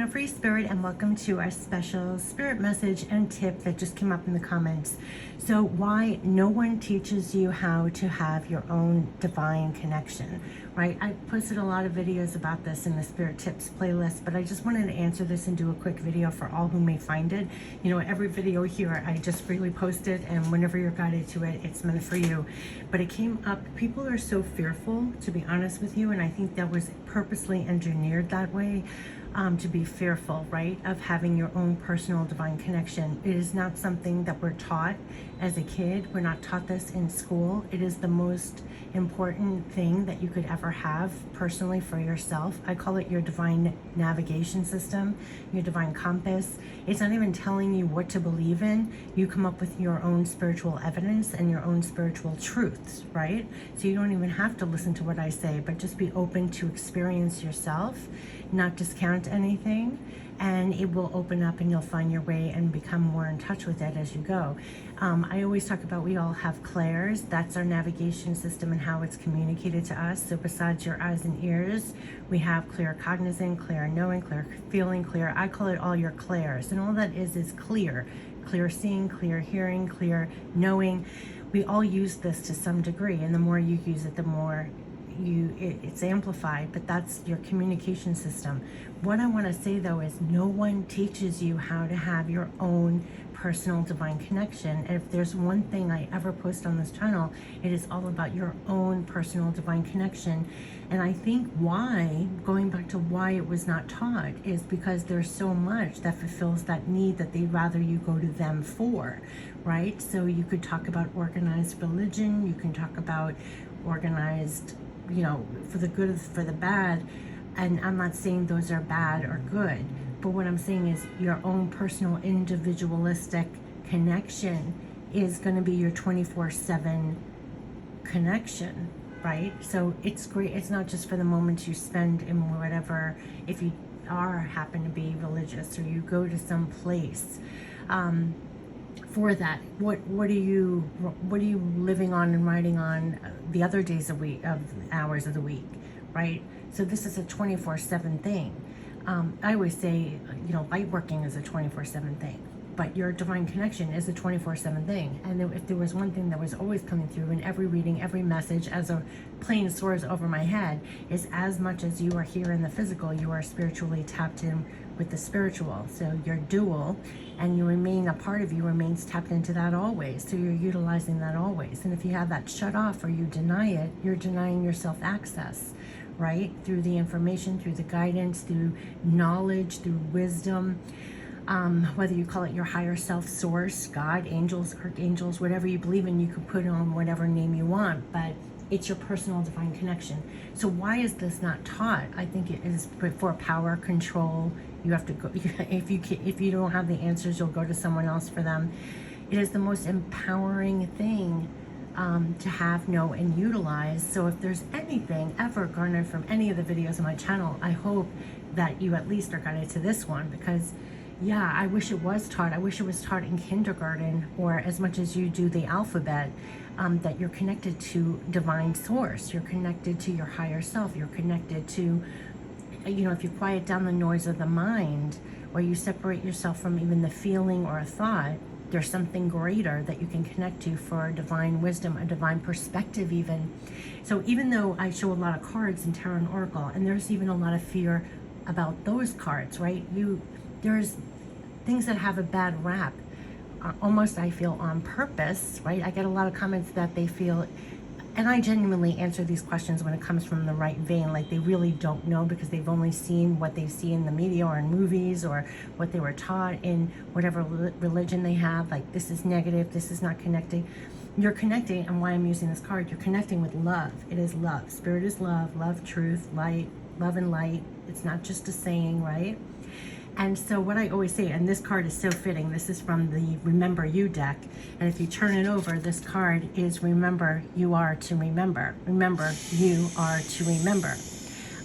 a free spirit, and welcome to our special spirit message and tip that just came up in the comments. So why no one teaches you how to have your own divine connection, right? I posted a lot of videos about this in the spirit tips playlist, but I just wanted to answer this and do a quick video for all who may find it. You know, every video here I just freely post it, and whenever you're guided to it, it's meant for you. But it came up, people are so fearful, to be honest with you, and I think that was purposely engineered that way. To be fearful, right, of having your own personal divine connection. It is not something that we're taught as a kid. We're not taught this in school. It is the most important thing that you could ever have personally for yourself. I call it your divine navigation system, your divine compass. It's not even telling you what to believe in. You come up with your own spiritual evidence and your own spiritual truths, right? So you don't even have to listen to what I say, but just be open to experience yourself, not discount anything, and it will open up and you'll find your way and become more in touch with it as you go. I always talk about we all have clairs. That's our navigation system and how it's communicated to us. So besides your eyes and ears, we have clear cognizant, clear knowing, clear feeling, clear. I call it all your clairs, and all that is clear. Clear seeing, clear hearing, clear knowing. We all use this to some degree, and the more you use it, the more it's amplified, but that's your communication system. What I want to say though is no one teaches you how to have your own personal divine connection. And if there's one thing I ever post on this channel, it is all about your own personal divine connection. And I think why, going back to why it was not taught, is because there's so much that fulfills that need that they'd rather you go to them for, right? So you could talk about organized religion, you can talk about organized, you know, for the good, for the bad. And I'm not saying those are bad or good, but what I'm saying is your own personal individualistic connection is going to be your 24/7 connection, right? So it's great. It's not just for the moments you spend in whatever, if you happen to be religious or you go to some place for that. What are you living on and writing on the other days of hours of the week, right? So this is a 24/7 thing. I always say, you know, light working is a 24/7 thing, but your divine connection is a 24/7 thing. And if there was one thing that was always coming through in every reading, every message, as a plane soars over my head, is as much as you are here in the physical, you are spiritually tapped in with the spiritual. So you're dual, and you remain, a part of you remains tapped into that always. So you're utilizing that always. And if you have that shut off or you deny it, you're denying yourself access, right? Through the information, through the guidance, through knowledge, through wisdom. Whether you call it your higher self, source, God, angels, archangels, whatever you believe in, you can put on whatever name you want, but it's your personal divine connection. So why is this not taught? I think it is for power, control. You have to go, if you don't have the answers, you'll go to someone else for them. It is the most empowering thing to have, know, and utilize. So if there's anything ever garnered from any of the videos on my channel, I hope that you at least are guided to this one, because yeah, I wish it was taught. I wish it was taught in kindergarten, or as much as you do the alphabet, that you're connected to divine source. You're connected to your higher self. You're connected to, you know, if you quiet down the noise of the mind, or you separate yourself from even the feeling or a thought, there's something greater that you can connect to for divine wisdom, a divine perspective even. So even though I show a lot of cards in Tarot and Oracle, and there's even a lot of fear about those cards, right? There's things that have a bad rap, almost I feel on purpose, right? I get a lot of comments that they feel, and I genuinely answer these questions when it comes from the right vein, like they really don't know because they've only seen what they see in the media or in movies, or what they were taught in whatever religion they have, like this is negative, this is not connecting. You're connecting, and why I'm using this card, you're connecting with love. It is love. Spirit is love, love, truth, light, love and light. It's not just a saying, right? And so what I always say, and this card is so fitting, this is from the Remember You deck, and if you turn it over, this card is remember you are to remember. Remember you are to remember.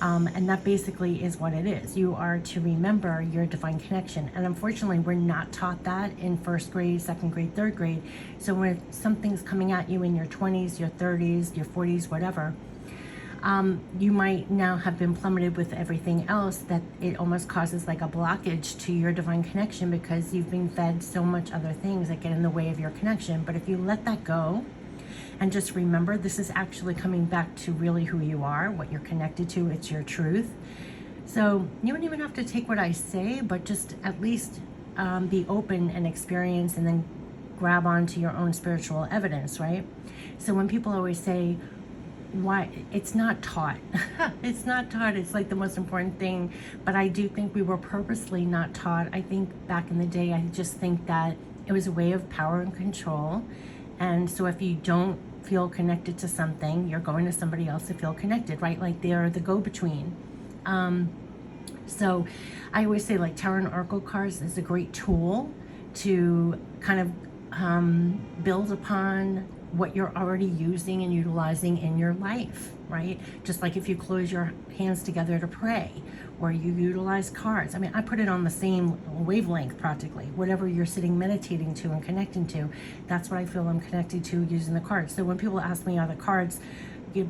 And that basically is what it is. You are to remember your divine connection. And unfortunately, we're not taught that in first grade, second grade, third grade. So when something's coming at you in your 20s, your 30s, your 40s, whatever, you might now have been plummeted with everything else that it almost causes like a blockage to your divine connection because you've been fed so much other things that get in the way of your connection. But if you let that go and just remember, this is actually coming back to really who you are, what you're connected to, it's your truth. So you don't even have to take what I say, but just at least be open and experience, and then grab onto your own spiritual evidence, right? So when people always say, why, it's not taught. It's not taught. It's like the most important thing. But I do think we were purposely not taught. I think back in the day, I just think that it was a way of power and control. And so if you don't feel connected to something, you're going to somebody else to feel connected, right? Like they're the go-between. So I always say like tarot and oracle cards is a great tool to kind of build upon what you're already using and utilizing in your life, right? Just like if you close your hands together to pray, or you utilize cards. I mean, I put it on the same wavelength practically. Whatever you're sitting meditating to and connecting to, that's what I feel I'm connected to using the cards. So when people ask me, are the cards,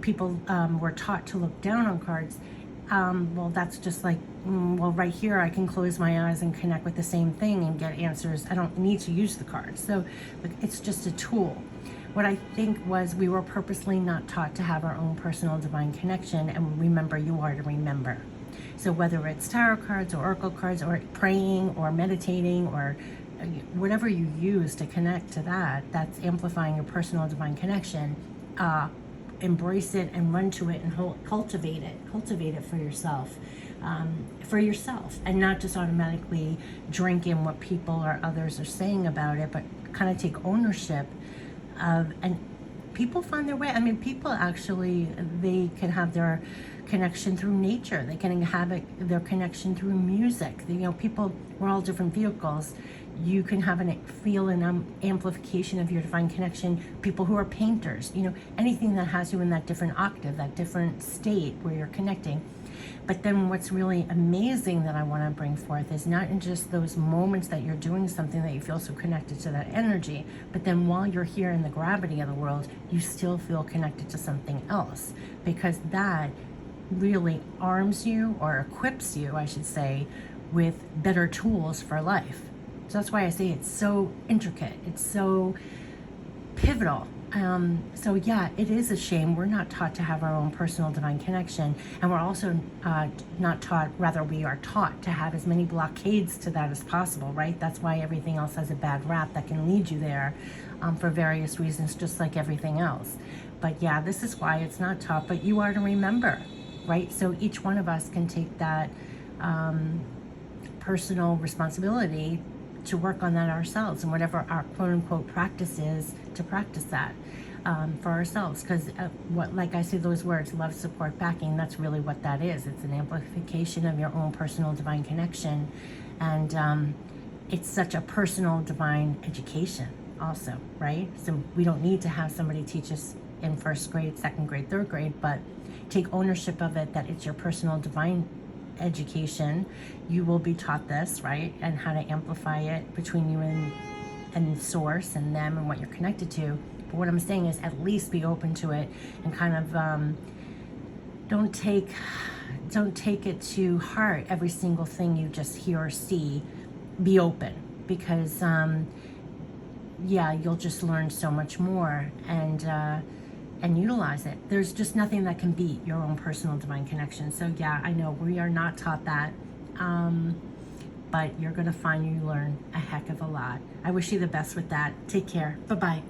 people were taught to look down on cards. Well, that's just like, well, right here, I can close my eyes and connect with the same thing and get answers. I don't need to use the cards. So it's just a tool. What I think was we were purposely not taught to have our own personal divine connection, and remember, you are to remember. So whether it's tarot cards or oracle cards or praying or meditating or whatever you use to connect to that, that's amplifying your personal divine connection. Embrace it and run to it and cultivate it for yourself, and not just automatically drink in what people or others are saying about it, but kind of take ownership of, and people find their way. I mean, people actually, they can have their connection through nature. They can have their connection through music. You know, people, we're all different vehicles. You can have feel an amplification of your divine connection. People who are painters, you know, anything that has you in that different octave, that different state where you're connecting. But then what's really amazing that I want to bring forth is not in just those moments that you're doing something that you feel so connected to that energy, but then while you're here in the gravity of the world, you still feel connected to something else, because that really arms you, or equips you, I should say, with better tools for life. So that's why I say it's so intricate. It's so pivotal. So yeah, it is a shame we're not taught to have our own personal divine connection, and we're also not taught, rather we are taught to have as many blockades to that as possible, right? That's why everything else has a bad rap that can lead you there for various reasons, just like everything else. But yeah, this is why it's not taught, but you are to remember, right? So each one of us can take that personal responsibility to work on that ourselves, and whatever our quote-unquote practice is, to practice that for ourselves. Because what, like I say, those words, love, support, backing, that's really what that is. It's an amplification of your own personal divine connection, and it's such a personal divine education also, right? So we don't need to have somebody teach us in first grade, second grade, third grade, but take ownership of it, that it's your personal divine education. You will be taught this, right? And how to amplify it between you and source and them and what you're connected to. But what I'm saying is at least be open to it, and kind of don't take it to heart every single thing you just hear or see. Be open, because yeah, you'll just learn so much more and utilize it. There's just nothing that can beat your own personal divine connection. So yeah, I know we are not taught that, but you're gonna find you learn a heck of a lot. I wish you the best with that. Take care. Bye-bye.